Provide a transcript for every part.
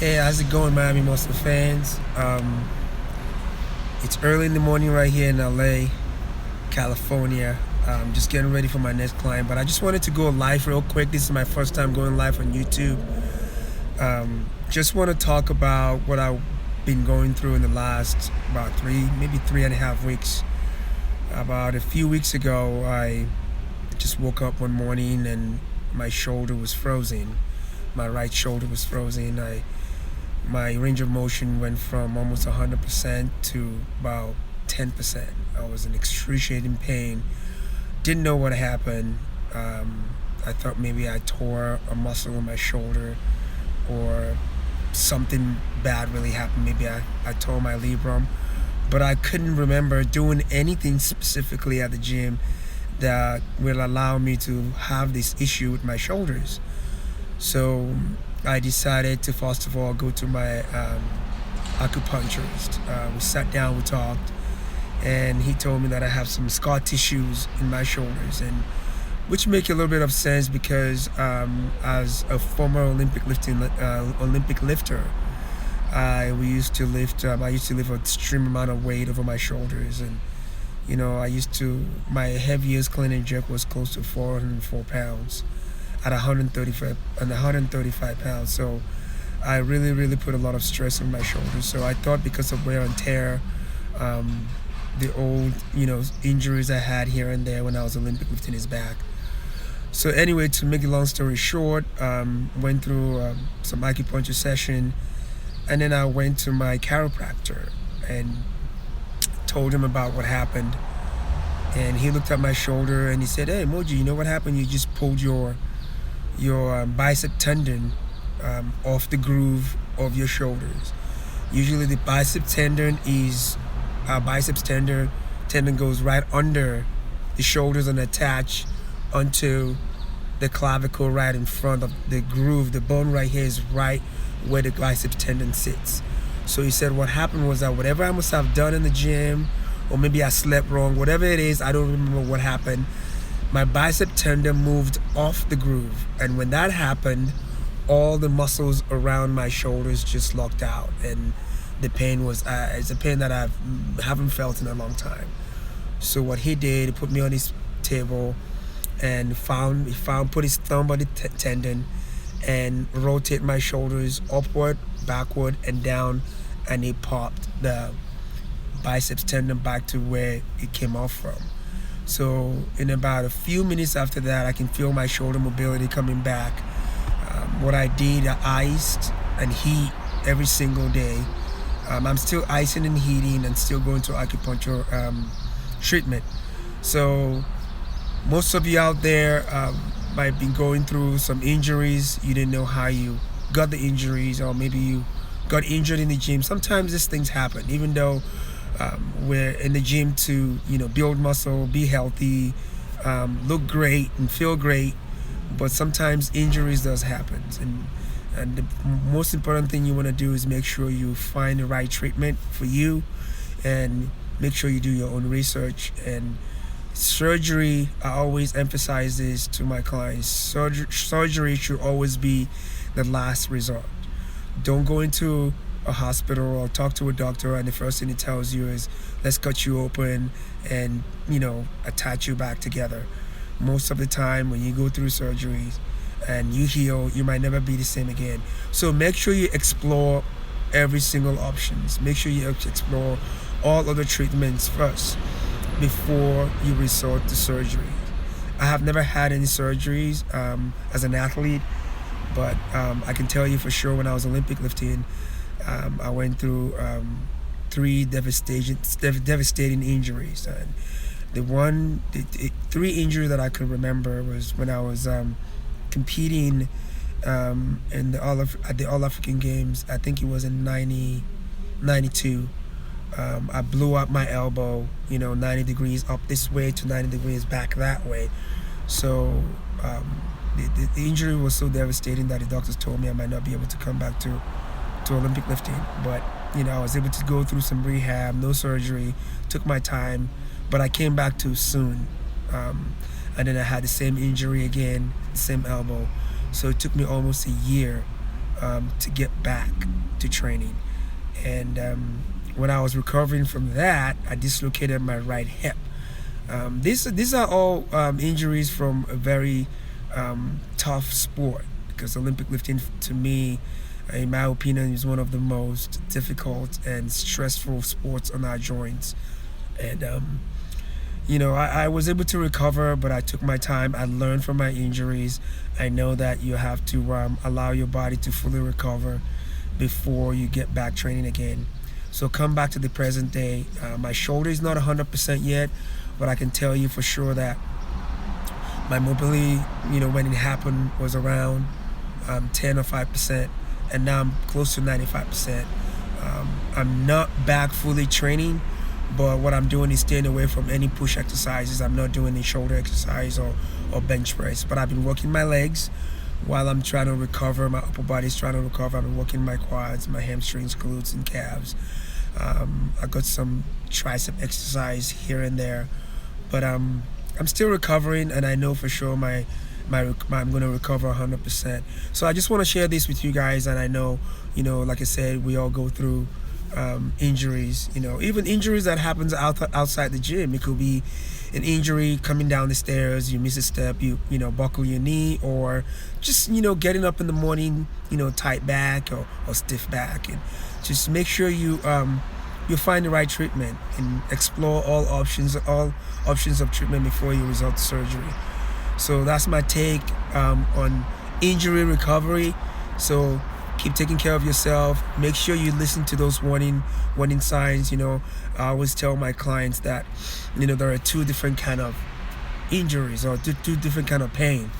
Hey, how's it going, Miami Monster fans? It's early in the morning right here in LA, California. Just getting ready for my next client, but I just wanted to go live real quick. This is my first time going live on YouTube. Just want to talk about what I've been going through in the last about maybe 3.5 weeks. About a few weeks ago, I just woke up one morning and my shoulder was frozen. My right shoulder was frozen. My range of motion went from almost 100% to about 10%. I was in excruciating pain. Didn't know what happened. I thought maybe I tore a muscle in my shoulder or something bad really happened. Maybe I tore my labrum. But I couldn't remember doing anything specifically at the gym that will allow me to have this issue with my shoulders. So I decided to first of all go to my acupuncturist. We sat down, we talked, and he told me that I have some scar tissues in my shoulders, and which make a little bit of sense because as a former Olympic lifter, we used to lift. I used to lift an extreme amount of weight over my shoulders, and I used to. My heaviest clean and jerk was close to 404 pounds at 135 pounds. So I really, really put a lot of stress on my shoulders. So I thought because of wear and tear, the old, injuries I had here and there when I was Olympic lifting is back. So anyway, to make a long story short, went through some acupuncture session, and then I went to my chiropractor and told him about what happened. And he looked at my shoulder and he said, "Hey, Moji, you know what happened? You just pulled your bicep tendon off the groove of your shoulders. Usually the biceps tendon goes right under the shoulders and attach onto the clavicle right in front of the groove. The bone right here is right where the biceps tendon sits." So he said what happened was that whatever I must have done in the gym, or maybe I slept wrong, whatever it is, I don't remember what happened. My bicep tendon moved off the groove, and when that happened, all the muscles around my shoulders just locked out, and the pain was it's a pain that I haven't felt in a long time. So what he did, he put me on his table and put his thumb on the tendon and rotate my shoulders upward, backward, and down, and he popped the biceps tendon back to where it came off from. So in about a few minutes after that, I can feel my shoulder mobility coming back. What I did, I iced and heat every single day. I'm still icing and heating and still going to acupuncture treatment. So most of you out there might be going through some injuries. You didn't know how you got the injuries, or maybe you got injured in the gym. Sometimes these things happen, even though we're in the gym to build muscle, be healthy, look great and feel great, but sometimes injuries does happen, and the most important thing you want to do is make sure you find the right treatment for you, and make sure you do your own research. And surgery, I always emphasize this to my clients: surgery should always be the last resort. Don't go into a hospital or talk to a doctor and the first thing he tells you is, let's cut you open and attach you back together. Most of the time when you go through surgeries and you heal, you might never be the same again. So make sure you explore every single options. Make sure you explore all other treatments first before you resort to surgery. I have never had any surgeries as an athlete, but I can tell you for sure when I was Olympic lifting, I went through three devastating injuries. And the three injuries that I could remember was when I was competing in at the All African Games. I think it was in 92. I blew up my elbow, 90 degrees up this way to 90 degrees back that way. So the injury was so devastating that the doctors told me I might not be able to come back to Olympic lifting. But I was able to go through some rehab, no surgery, took my time, but I came back too soon. And then I had the same injury again, the same elbow. So it took me almost a year to get back to training. And when I was recovering from that, I dislocated my right hip. These are all injuries from a very tough sport, because Olympic lifting, to me, in my opinion, is one of the most difficult and stressful sports on our joints. And I was able to recover, but I took my time. I learned from my injuries. I know that you have to allow your body to fully recover before you get back training again. So come back to the present day. My shoulder is not 100% yet, but I can tell you for sure that my mobility, when it happened, was around 10 or 5%, and now I'm close to 95%. I'm not back fully training, but what I'm doing is staying away from any push exercises. I'm not doing any shoulder exercise or bench press, but I've been working my legs while I'm trying to recover. My upper body's trying to recover. I've been working my quads, my hamstrings, glutes, and calves. I got some tricep exercise here and there, but I'm still recovering, and I know for sure I'm going to recover 100%. So I just want to share this with you guys. And I know, like I said, we all go through injuries, even injuries that happens outside the gym. It could be an injury coming down the stairs, you miss a step, you buckle your knee, or just getting up in the morning, tight back or stiff back. And just make sure you find the right treatment and explore all options of treatment before you resort to surgery. So that's my take on injury recovery. So keep taking care of yourself. Make sure you listen to those warning signs. I always tell my clients that there are two different kind of injuries, or two different kind of pain.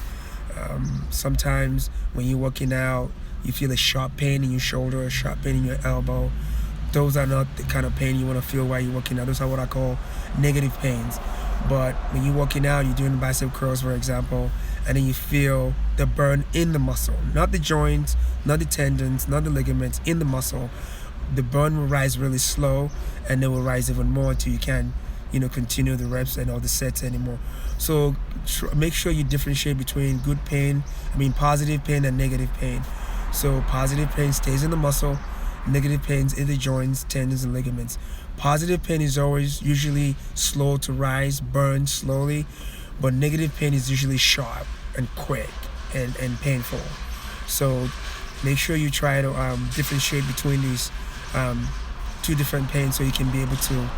Sometimes when you're working out, you feel a sharp pain in your shoulder, a sharp pain in your elbow. Those are not the kind of pain you want to feel while you're working out. Those are what I call negative pains. But when you're working out, you're doing bicep curls, for example, and then you feel the burn in the muscle, not the joints, not the tendons, not the ligaments, in the muscle. The burn will rise really slow, and then will rise even more until you can't, continue the reps and all the sets anymore. So make sure you differentiate between positive pain and negative pain. So positive pain stays in the muscle, negative pains in the joints, tendons, and ligaments. Positive pain is always usually slow to rise, burn slowly, but negative pain is usually sharp and quick and painful. So make sure you try to differentiate between these two different pains, so you can be able to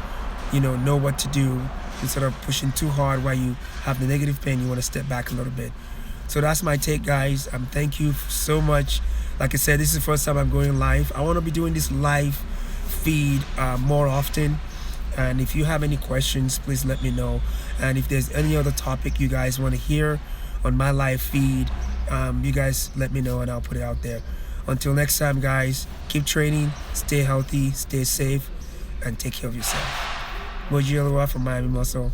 know what to do instead of pushing too hard while you have the negative pain. You want to step back a little bit. So that's my take, guys. Thank you so much. Like I said, this is the first time I'm going live. I want to be doing this live feed more often. And if you have any questions, please let me know. And if there's any other topic you guys want to hear on my live feed, you guys let me know and I'll put it out there. Until next time, guys, keep training, stay healthy, stay safe, and take care of yourself. Moji Oluwa from Miami Muscle.